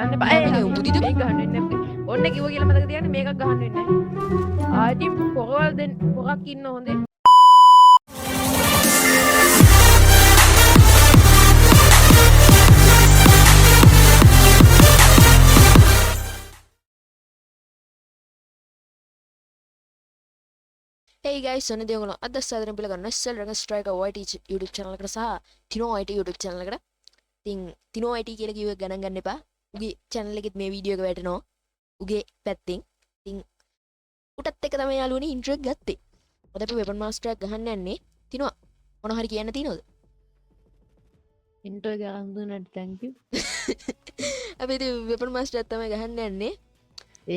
අන්න බය උඹදිද මේක ගහන්න වෙන්නේ නැහැ. ඔන්න කිව්ව කියලා මතක තියාගන්න මේකක් ගහන්න වෙන්නේ නැහැ. ආදි පොරවල් දෙන්න පොරක් ඉන්න හොඳේ. Hey guys, so nade ඔයගොල්ලෝ අද සාදරයෙන් පිළිගන්න SL Dragon Striker YT YouTube channel එකට සහ Tino YT YouTube channel එකට. ඉතින් Tino YT කියලා කිව්ව ගණන් ගන්න එපා. උගේ channel එකෙත් මේ වීඩියෝ එක වැටෙනවා. උගේ පැත්තෙන්. ඉතින් උටත් එක තමයි යාළුවනේ intro එක ගත්තේ. අද අපි weapon master එක ගහන්න යන්නේ. Tino මොන හරි කියන්න තියෙනවද? ඉන්ට්‍රෝ එක අරන් දුන්නාට thank you. අපි ඉතින් weapon master එක තමයි ගහන්න යන්නේ.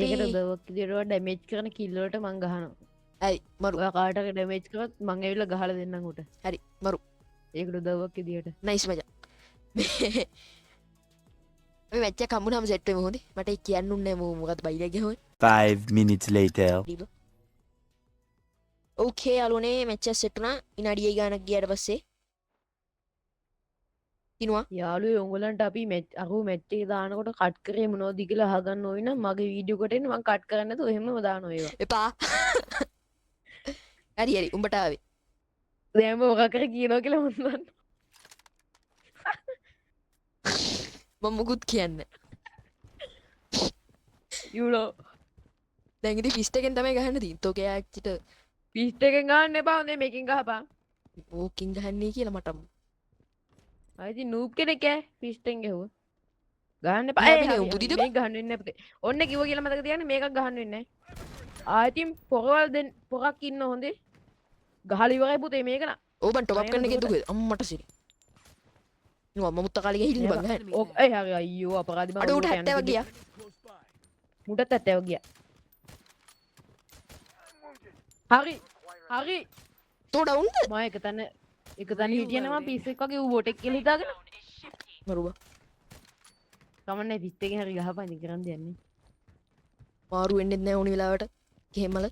ඒකට දවක් විදියට ඩැමේජ් කරන කිල් වලට මං ගහනවා. හරි මරු. ඔයා කාටක ඩැමේජ් කරොත් මං ඇවිල්ලා ගහලා දෙන්නම් උට. හරි මරු. ඒකට දවක් විදියට. නයිස් මචං. අපි මැච් එක හම්බුනම සෙට් වෙමු හොඳේ. මට ඒක කියන්න උන්නේ නැහැ මොකද බයිලා ගියහම. 5 minutes later. ඕකේ යාළුවනේ මැච් එක සෙට් වුණා. විනාඩි 8 ගානක් ගියාට පස්සේ තිනවා යාළුවෝ උඹලන්ට අපි අහුව මැච් එක දානකොට කට් කරේ මොනවද කියලා අහගන්න ඕයි නම් මගේ වීඩියෝ එකට එන්න මං කට් කරන්නේ නැතුව එහෙමම දානවා ඒවා. එපා. හරි උඹට ආවේ. දැන් මොකක් කර කියනවා කියලා මන් දන්නවා. මම මුකුත් කියන්නේ. යුලෝ දැන් ඉතින් පිස්ට් එකෙන් තමයි ගහන්න තියෙන්නේ. තෝකේ ආච්චිට පිස්ට් එකෙන් ගන්න එපා හොඳේ මේකෙන් ගහපන්. ඕකින් ගහන්නේ කියලා මට අයිති නූප් කෙනෙක් ඈ පිස්ටෙන් ගැහුවා. ගහන්න එපා. හැබැයි උඹදිද බං? මේක ගහන්න වෙන්නේ නැහැ පුතේ. ඔන්න කිව්ව කියලා මතක තියාගන්න මේකක් ගහන්න වෙන්නේ නැහැ. ආයිතින් පොරවල් දෙන්න පොරක් ඉන්න හොඳේ. ගහලා ඉවරයි පුතේ මේක නා. ඕබන් ටොප් අප් කරන්න කිව්වද අම්මට සිරි. නෝ මම මුත්ත කාලේ ගිහින් බං ගහන්න. ඔක් ඒ හරි අයියෝ අපරාධි බං. අඩ උට 70 ගියා. මුටත් 70 ගියා. හරි. හරි. තෝ ඩවුන්ද? මම එක තැන හිටියනේ මම පිස් එක වගේ ඌ බොටෙක් කියලා හිතාගෙන. මරුවා. කමන්නේ පිස් එකෙන් හරි ගහපන් ඉතින් කරන් දෙන්නේ. මාරු වෙන්නේ නැහැ ඕනි වෙලාවට. ගෙහෙමල.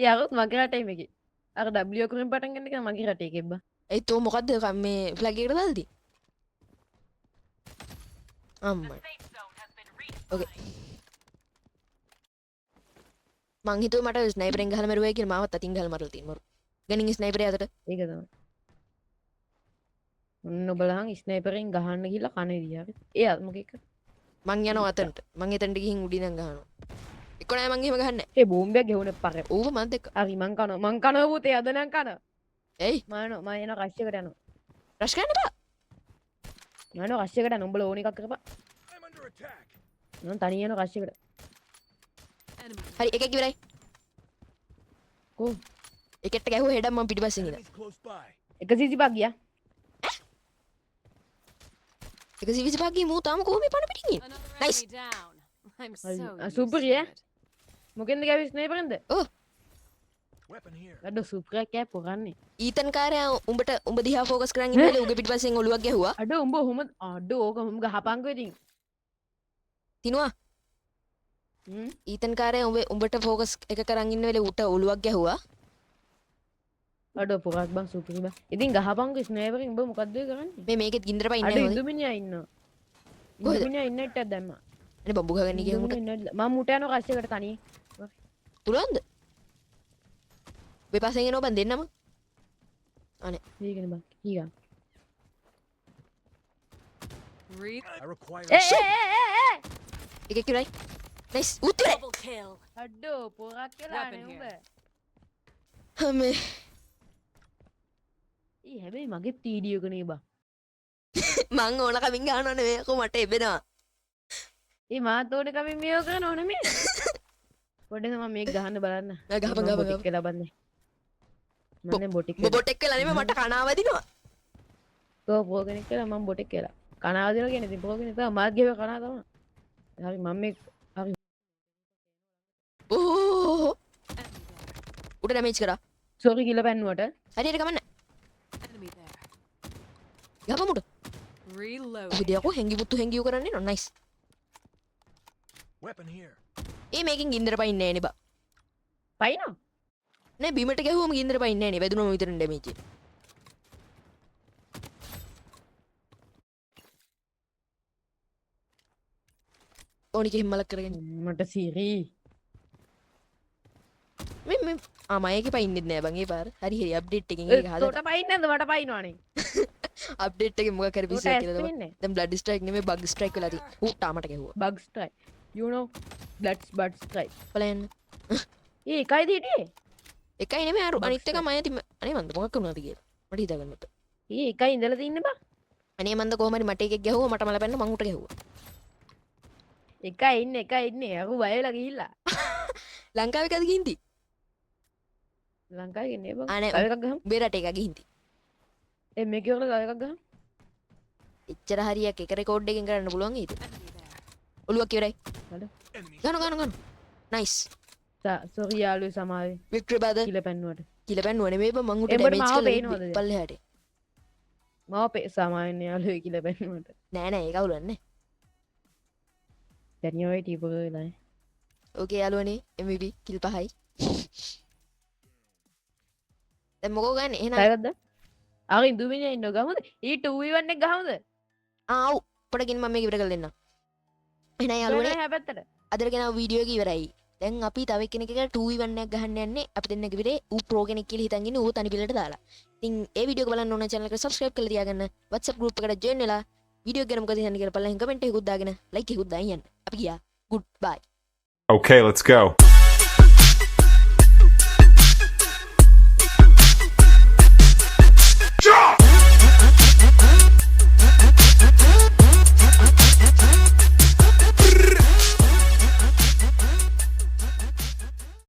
යාගොත් මගේ රටේ මේකේ. අර W කරින් පටන් ගන්න එක මගේ රටේ කෙබ්බා. ඒ තෝ මොකද්ද මේ ෆ්ලැග් එකට දාලා තියෙන්නේ? අම්මා. ඕකේ. මං හිතුවා මට ස්නයිපරෙන් ගහලා මරුවයි කියලා මාවත් අතින් ගහලා මරලා තියෙනවා. ගනින් ස්නයිපරේ අතට. ඒක තමයි. ඔන්න බලහන් ස්නයිපරෙන් ගහන්න ගිහලා කනේ දිහා. ඒ මොකෙක්? මං යනවා අතනට. මං එතනට ගිහින් උඩින් ගහනවා. එක්ක නෑ මං එහෙම ගහන්නේ. ඒ බෝම්බයක් ගෙවුනේ පරේ. ඌව මන් දෙක. හරි මං කනවා පුතේ අද නම් කනවා. එයි මම යනවා රෂ් එකට යනවා. රෂ් කරන්න බා. මම යනවා රෂ් එකට යනවා. උඹලා ඕන එකක් කරපන්. මම තනිය යනවා රෂ් එකට. හරි එකෙක් ඉවරයි. කො එකට ගැහුවා හෙඩක් මම පිටිපස්සෙන් ඉඳලා. 125 ගියා. 125 ගියේ මූ තාම කොහොමද පණ පිටින් ඉන්නේ? නයිස්. සුපර් යේ. මොකෙන්ද ගාවි ස්නයිපරෙන්ද? ඔව්. අඩ සුපර් කෑ පොරන්නේ. ඊතන් කාර්යය උඹ දිහා ෆෝකස් කරන් ඉන්නනේ උගේ පිටිපස්සෙන් ඔලුවක් ගැහුවා. අඩ උඹ ඔහොම අඩ ඕක උඹ ගහපන්කෝ ඉතින්. තිනුවා. ඊතන් කාර්යය උඹට ෆෝකස් එක කරන් ඉන්න වෙලේ උට ඔලුවක් ගැහුවා. අඩ පොරක් බං සුපර් බං. ඉතින් ගහපන්කෝ ස්නයිපරෙන් උඹ මොකද්ද කරන්නේ? මේකෙත් ගින්දර පයින් අඩ නැහැ හොඳේ. ඉඳුමිනියා ඉන්නවා. කොහෙද? ඉඳුමිනියා ඉන්න ඉට්ටක් දැම්මා. අනේ බම්බු ගහගන්න ගියා මුට. මම මුට යනවා රෂ් එකට තනියෙන්. පුළුවන්ද? වෙපස්සෙන් එනවා බං දෙන්නම. අනේ මේකනේ බං. කීගා. එකෙක් ඉවරයි. නයිස් උත්තරේ. අඩෝ පොරක් කියලා නේ උඹ. හමේ ඊ හැබැයි මගේ වීඩියෝ කනේ බං. මං ඕන කමින් ගහනවා නෙවෙයි කො මට එබෙනවා. ඒ මාත් ඕනේ කමින් මේව කරන ඕනේ මේ. පොඩ්ඩක් මම මේක ගහන්න බලන්න. ගහපන් කියලා බන්නේ. මම බොටික් ඔබ බොට් එක් කියලා නෙමෙයි මට කනවා දිනවා. තෝ පොගෙනෙක් කියලා මම බොටික් කියලා. කනවා දිනවා කියන්නේ ඉතින් පොගෙනෙක් තමයි මාත් ගෙව කනවා තමයි. හරි මම මේ හරි ඕ උඩ ඩැමේජ් කරා. සෝරි කියලා පැන්නුවට. හරියට කමන්න. ගහපමුඩ. ඔහුදියකෝ හැංගි පුතු හැංගියු කරන්නේ නෝ නයිස්. ඒ මේකෙන් ගින්දර පයින් නෑනේ බා. පයින්නවා. නෑ බිමට ගැහුවම ගින්දර පයින් නෑනේ. වැදුනම විතරනේ ඩැමේජ් එක. ඕනික හිමලක් කරගෙන මට සිරී මේ ආමයක පයින්නෙත් නෑ බගේ පාර හරි හරි අප්ඩේට් එකකින් ඒක හදලා තොට පයින්නද මට පයිනවානේ අප්ඩේට් එකකින් මොකක් කර පිස්සක් කියලා තමයි ඉන්නේ දැන් බ්ලඩ් ස්ට්‍රයික් නෙමෙයි බග් ස්ට්‍රයික් වෙලා තියෙන්නේ ඌ ටාමට ගැහුවා bug strike you know that's bug strike බලන්න ඒ එකයි දිටියේ එකයි නෙමෙයි අර Bug අනිත් එක මම අනේ මන්ද මොකක් වුණාද කියලා මට හිතාගන්න බෑ ඒ එකයි ඉඳලා තින්න බා අනේ මන්ද කොහොම හරි මට එකෙක් ගැහුවා මට මල පැන්න මං උට ගැහුවා එකයි ඉන්නේ අකු බය වෙලා ගිහිල්ලා ලංකාවේ කද ගිහින්දි ලංකාවේ ඉන්නේ බං අනේ ගල් එකක් ගහමු උඹේ රටේ එක ගිහින්දි ඒ මේකේ වල ගල් එකක් ගහමු එච්චර හරියක් එක රෙකෝඩ් එකකින් කරන්න පුළුවන් ඊට ඔළුවක් ඉවරයි හරි. ගන්න නයිස් සෝරි යාළුවෝ සමාවේ වික්ටරි බද කිල පැන්නුවට කිල පැන්නුව නෙමෙයි බං මං උට එඹට ඩැමේජ් මාව කරලා පේනවද දැන්? පල්ලෙහාට මාව සමාවෙන්න යාළුවෝ කිල පැන්නුවට නෑ නෑ ඒක අවුලන්නේ දැනියෝයි ටීපක වෙලා ඕකේ යාළුවනේ MVP කිල් 5යි දැන් මොකෝ ගන්න එහෙනම් ටයිගර්ද ආගේ ඉඳුමිනේ ඉන්න ගමුද ඊ 2v1 එක ගහමුද ආව් පොඩකින් මම මේක ඉවර කරලා දෙන්නම් එහෙනම් යාළුවනේ හැපැත්තට අදට ගෙනාව වීඩියෝ එක ඉවරයි දැන් අපි තව කෙනෙක් එක 2v1 එකක් ගහන්න යන්නේ අපි දෙන්න කිව්වේ ඌ ප්‍රෝ කෙනෙක් කියලා හිතන් ඉන්නේ ඌ තනි පිළට දාලා ඉතින් ඒ වීඩියෝ එක බලන්න ඕන channel එකට subscribe කරලා තියාගන්න WhatsApp group එකට join වෙලා වීඩියෝ එක ගැන මොකද හිතන්නේ කියලා බලන්න කමෙන්ට් එකකුත් දාගෙන like එකකුත් දාන්න යන්න අපි ගියා good bye Okay, let's go.